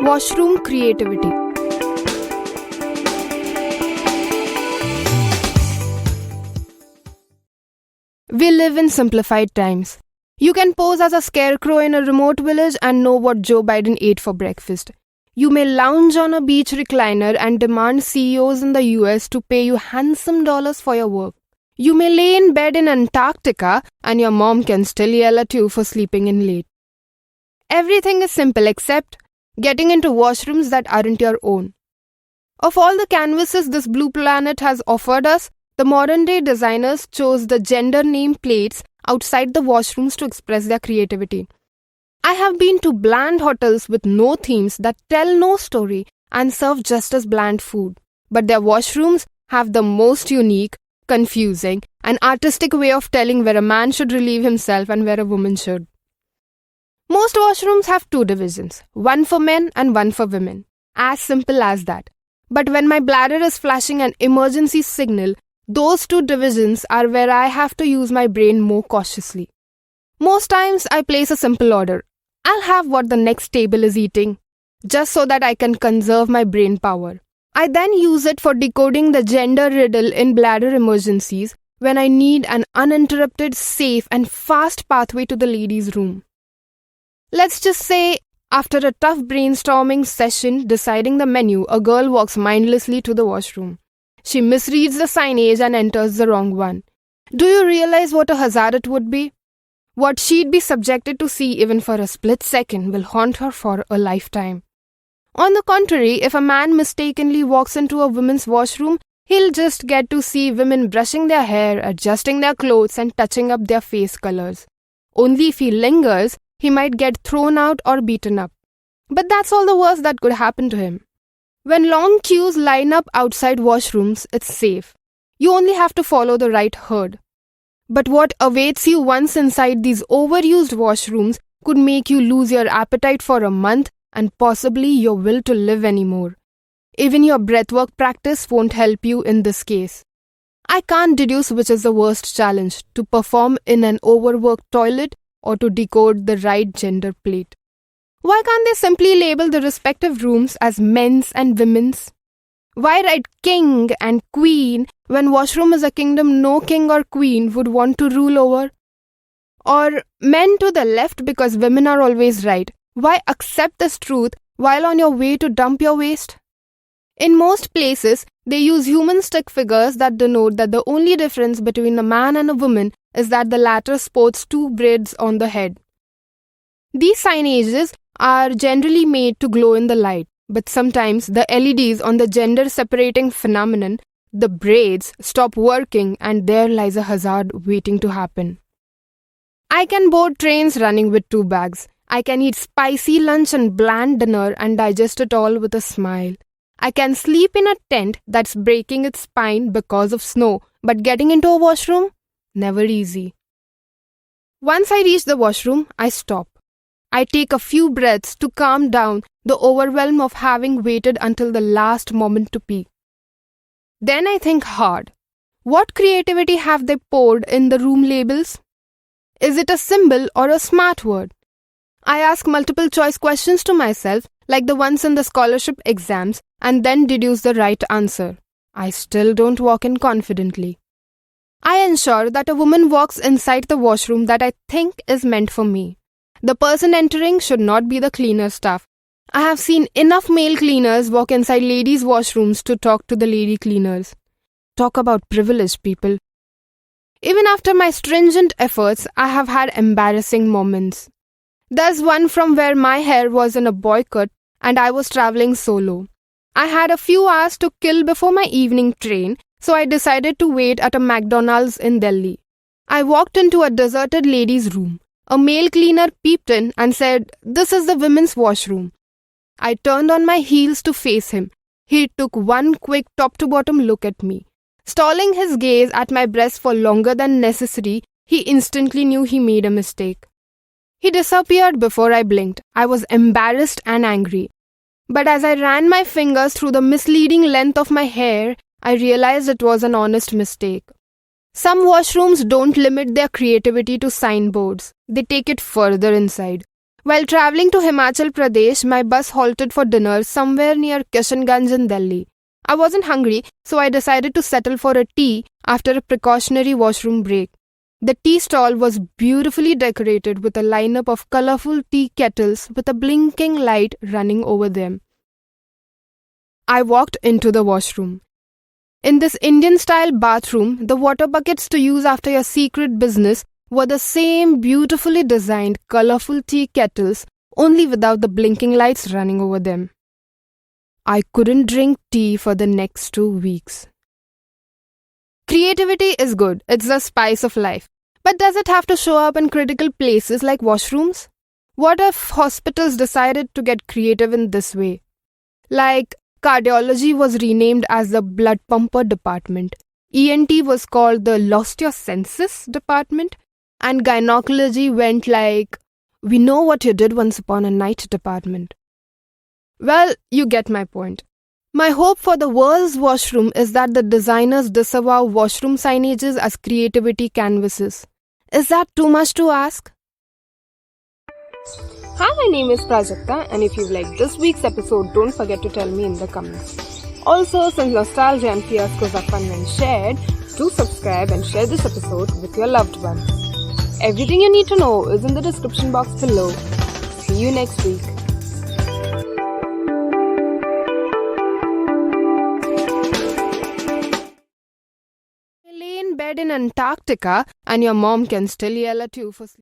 Washroom creativity. We live in simplified times. You can pose as a scarecrow in a remote village and know what Joe Biden ate for breakfast. You may lounge on a beach recliner and demand CEOs in the US to pay you handsome dollars for your work. You may lay in bed in Antarctica and your mom can still yell at you for sleeping in late. Everything is simple except getting into washrooms that aren't your own. Of all the canvases this blue planet has offered us, the modern-day designers chose the gender name plates outside the washrooms to express their creativity. I have been to bland hotels with no themes that tell no story and serve just as bland food. But their washrooms have the most unique, confusing, and artistic way of telling where a man should relieve himself and where a woman should. Most washrooms have two divisions, one for men and one for women. As simple as that. But when my bladder is flashing an emergency signal, those two divisions are where I have to use my brain more cautiously. Most times I place a simple order. I'll have what the next table is eating, just so that I can conserve my brain power. I then use it for decoding the gender riddle in bladder emergencies when I need an uninterrupted, safe and fast pathway to the ladies' room. Let's just say, after a tough brainstorming session deciding the menu, a girl walks mindlessly to the washroom. She misreads the signage and enters the wrong one. Do you realize what a hazard it would be? What she'd be subjected to see even for a split second will haunt her for a lifetime. On the contrary, if a man mistakenly walks into a women's washroom, he'll just get to see women brushing their hair, adjusting their clothes and touching up their face colors. Only if he lingers, he might get thrown out or beaten up. But that's all the worst that could happen to him. When long queues line up outside washrooms, it's safe. You only have to follow the right herd. But what awaits you once inside these overused washrooms could make you lose your appetite for a month and possibly your will to live anymore. Even your breathwork practice won't help you in this case. I can't deduce which is the worst challenge, to perform in an overworked toilet or to decode the right gender plate. Why can't they simply label the respective rooms as men's and women's? Why write king and queen when washroom is a kingdom no king or queen would want to rule over? Or men to the left because women are always right. Why accept this truth while on your way to dump your waste? In most places, they use human stick figures that denote that the only difference between a man and a woman is that the latter sports two braids on the head. These signages are generally made to glow in the light, but sometimes the LEDs on the gender-separating phenomenon, the braids, stop working and there lies a hazard waiting to happen. I can board trains running with two bags. I can eat spicy lunch and bland dinner and digest it all with a smile. I can sleep in a tent that's breaking its spine because of snow, but getting into a washroom? Never easy. Once I reach the washroom, I stop. I take a few breaths to calm down the overwhelm of having waited until the last moment to pee. Then I think hard. What creativity have they poured in the room labels? Is it a symbol or a smart word? I ask multiple choice questions to myself, like the ones in the scholarship exams, and then deduce the right answer. I still don't walk in confidently. I ensure that a woman walks inside the washroom that I think is meant for me. The person entering should not be the cleaner staff. I have seen enough male cleaners walk inside ladies' washrooms to talk to the lady cleaners. Talk about privilege, people. Even after my stringent efforts, I have had embarrassing moments. There's one from where my hair was in a boycott and I was traveling solo. I had a few hours to kill before my evening train, so I decided to wait at a McDonald's in Delhi. I walked into a deserted ladies' room. A male cleaner peeped in and said, "This is the women's washroom." I turned on my heels to face him. He took one quick top-to-bottom look at me. Stalling his gaze at my breast for longer than necessary, he instantly knew he made a mistake. He disappeared before I blinked. I was embarrassed and angry. But as I ran my fingers through the misleading length of my hair, I realized it was an honest mistake. Some washrooms don't limit their creativity to signboards. They take it further inside. While traveling to Himachal Pradesh, my bus halted for dinner somewhere near Kishanganj in Delhi. I wasn't hungry, so I decided to settle for a tea after a precautionary washroom break. The tea stall was beautifully decorated with a lineup of colorful tea kettles with a blinking light running over them. I walked into the washroom. In this Indian-style bathroom, the water buckets to use after your secret business were the same beautifully designed, colorful tea kettles, only without the blinking lights running over them. I couldn't drink tea for the next 2 weeks. Creativity is good, it's the spice of life. But does it have to show up in critical places like washrooms? What if hospitals decided to get creative in this way? Like, cardiology was renamed as the blood pumper department, ENT was called the lost your senses department, and gynecology went like, we know what you did once upon a night department. Well, you get my point. My hope for the world's washroom is that the designers disavow washroom signages as creativity canvases. Is that too much to ask? Hi, my name is Prajakta, and if you liked this week's episode, don't forget to tell me in the comments. Also, since nostalgia and fiascos are fun when shared, do subscribe and share this episode with your loved ones. Everything you need to know is in the description box below. See you next week. Lay in bed in Antarctica and your mom can still yell at you for sleeping.